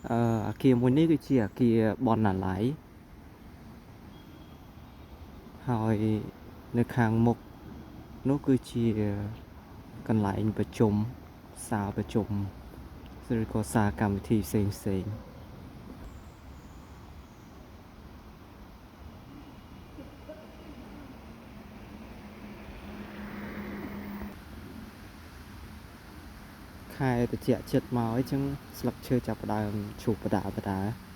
អាគារមួយនេះគឺជាអាគារបនណាឡ័យហើយនៅខាងមុខនោះគឺជាកន្លែងប្រជុំសាលប្រជុំឬក៏សាលកម្មវិធីផ្សេងខែត្រជាក់ចិត្តមកអញ្ចឹងស្លឹកឈើចាប់ផ្ដើមឈូសបដា